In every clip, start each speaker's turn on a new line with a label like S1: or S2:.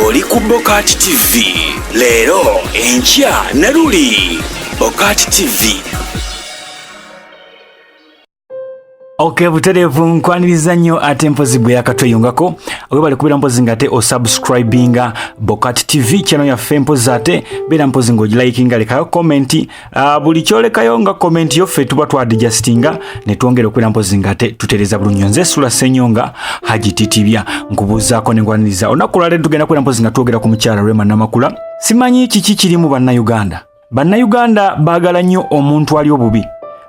S1: oli ku BOCAT TV. Leero enkya ne luli BOCAT TV.
S2: Okay, buterevu nkwaniriza nnyo ate mpozi bwe yakatweyungako webale kubira mpozi ngate o subscribinga BOCAT TV channel ya mpozi ate bera mpozi ng'ogilikinga lekayo comment buli kyolekayo nga comment yoffe tuba twadijustinga ne twongera okubira mpozi ngate tutereza bulungi nze Sula Senyonga HAJJI TITIIBYA nkubuuzaako ne nkwaniriza olunaku lwaleero tugenda kubira mpozi nga twogera ku mukyala Rema Namakula. Simanyi kiki kiri mu bannayuganda baagala nnyo omuntu ali obubi.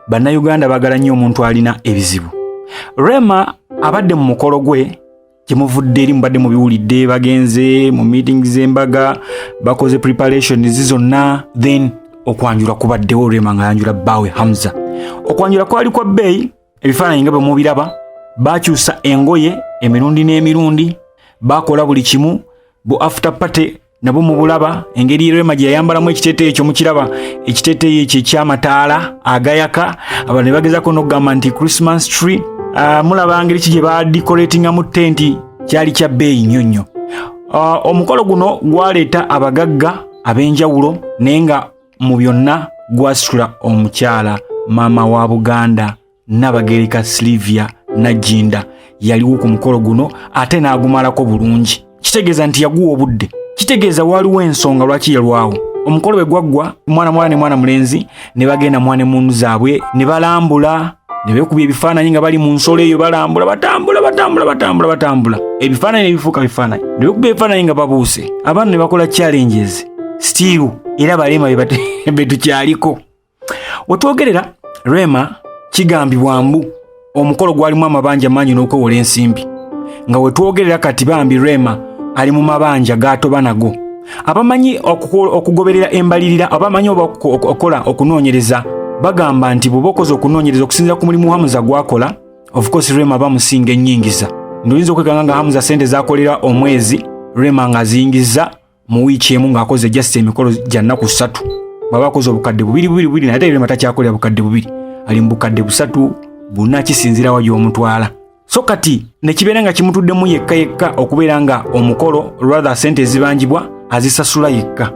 S2: Bannayuganda baagala nnyo omuntu alina ebizibu. Rema abadde mu mukolo gwe kimuvudde eri mubadde mu biwulidde bagenze mu meetings z'embaga bakoze preparations zonna then okwanjula kubaddewo Rema nga yanjula baawe Hamza. Okwanjula kwali kwa bbeeyi ebifaananyi nga bwe mubiraba baakyusa engoye emirundi n'emirundi bakola buli kimu bu after party nabo mubulaba engeri Rema gye yayambalamu ekiteeteeyi ekyo mukiraba ekiteeteeyi ekyo ekyamataala agayaka abantu bagezako n'okugamba nti Christmas tree mulaba ngeri ki gye badecoratinga mu tenti kyali kya bbeeyi nnyo nnyo. Omukolo guno gwaleeta abagagga ab'enjawulo naye nga mu byonna gwasitula omukyala maama wa Buganda Nabagereka Sylvia Najjinda yaliwo ku mukolo guno ate n'agumalako bulungi. Kitegeeza nti yaguwa obudde. Kitegeeza waliwo ensonga lwaki yalwawo. Omukolo bwe gwaggwa mwana ne mwana mulenzi ne bagenda mwana mundu zaabwe ne balambula ne beekubya ebifaananyi nga bali mu nsolo eyo balambula batambula ebifaananyi ne bifuuka bifaananyi ne beekubya ebifaananyi nga babuuse abantu ne bakola challenges still era balema be tukyaliko. Wetwogerera Rema kigambibwa mbu omukolo gwalimu amabanja mangi n'okwewola ensimbi nga wetwogerera kati bambi Rema ali mu mabanja gatoba nago. Abamanyi okugoberera embalirira abamanyi okola okunoonyereza bagamba nti bubokoze okunoonyereza okusinziira ku mulimu Hamza gwakola of course Rema bamusinga ennyingiza. Ndoyinza okwekanga nga Hamza sente zakolera omwezi Rema nga ziyingiza mu wiiki emu ng'akoze just emikolo gya nnaku 3 baba akoze obukadde bubiri naye Rema takyakolera bukadde bubiri ali mu bukadde 3 buna kisinziira wa gy'omutwala. So kati nekibeera nga kimutuddemu yekka okubeera nga omukolo rather sente zibanjibwa azisasula yekka.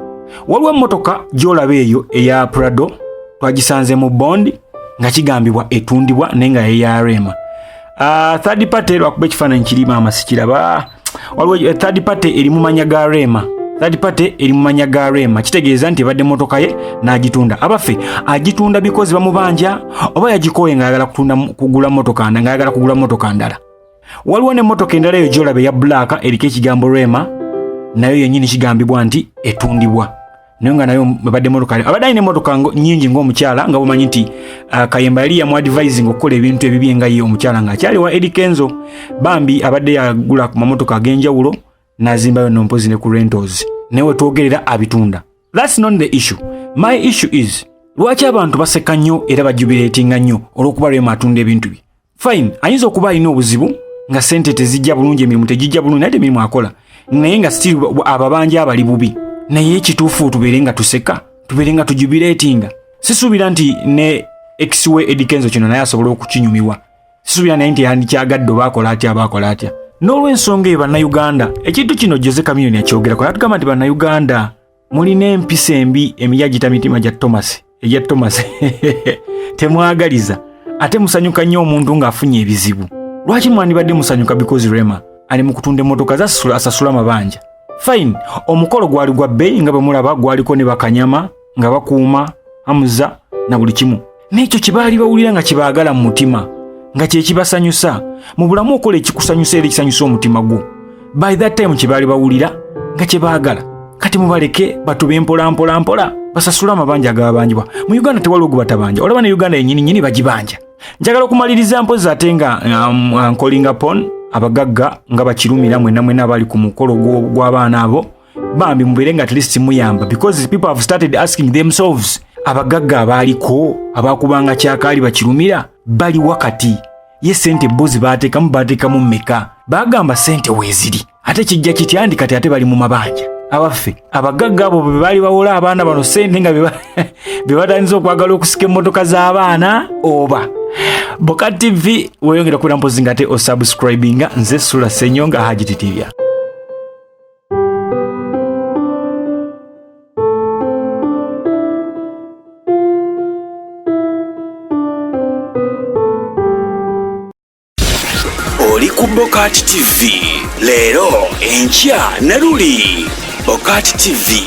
S2: Waliwo emmotoka gy'olaba eyo eya Prado twagisanze mu bondi nga kigambibwa etundibwa naye nga eya Rema. Third party lwakuba ekifaananyi kirima amasikiraba waliwo third party eri mu manya ga Rema. Kitegeeza nti ebadde emmotoka ye n'agitunda. Abaffe agitunda because bamubanja oba yagikoye ng'ayagala kugula mmotoka ndala. Waliwo n'emmotoka endala eyo gy'olaba eya black eriko ekigambo Rema nayo yennyini kigambibwa nti etundibwa naye nga nayo ebadde emmotoka abadde alina emmotoka nnyingi ng'omukyala nga bumanyi nti Kayemba yali yamuadvising okukola ebintu ebibye nga ye omukyala ng'akyali wa Eddie Kenzo bambi abadde yagula ku mamotoka ag'enjawulo n'azimbayo nompozi ne ku rentals newe twogerera Abitunda. That's not the issue. My issue is lwaki abantu baseka nnyo era bajubilatinga nnyo olw'okuba Rema atunda ebintu bye. Fine, ayinza okuba alina obuzibu nga sente tezijja bulungi emirimu tegijja bulungi naye emirimu akola naye nga still ababanja abali bubi naye ekituufu tubeere nga tuseka tubeere nga tujubilatinga. Sisuubira nti ne ex-we Eddie Kenzo kino naye asobola okukinyumiwa. Sisuubira naye nti yandikyagadde oba akola atya. N'olw'ensonga eyo bannayuganda ekintu kino Jose Chameleone yakyogerako yatugamba nti bannayuganda mulina empisa embi emiyagita mitima gya Thomas temwagaliza ate musanyuka nnyo omuntu ng'afunye ebizibu. Lwaki mwandibadde musanyuka because Rema ali mu kutunda emmotoka asasula amabanja. Fine, omukolo gwali gwa bbeeyi nga bwe mulaba gwaliko ne bakanyama nga bakuuma Hamza na buli kimu n'ekyo kibaali bawulira nga kibaagala mu mutima nga kye kibasanyusa mu bulamu okola ekikusanyusa era ekisanyusa omutima gwo. By that time kibaali bawulira nga kye baagala. Kati mubaleke batube mpola basasula amabanja agabanjibwa. Mu Uganda tewaliwo gubatabanja olaba ne Uganda yennyini bagibanja. Njagala okumaliriza mpozi ate nga nkolinga pon abagagga nga bakirumira mwena abali ku mukolo gw'abaana abo bambi mubeere nga at least muyamba because people have started asking themselves abagagga abaaliko abakubanga kyakaali bakirumira bali wakati ye sente bozi bateekamu mmeka bagamba sente weeziri ate kijja kityandi kati ate bali mu mabanja. Abaffe abagagga abo bwe bali bawola abaana bano sente nga be batandise okwagala okusika emmotoka z'abaana oba. BOCAT TV weyongera kubira mpozi ngate o subscribinga nze Sula Senyonga HAJJI TITIIBYA.
S1: ku BOCAT TV. Leero enkya na luli BOCAT TV.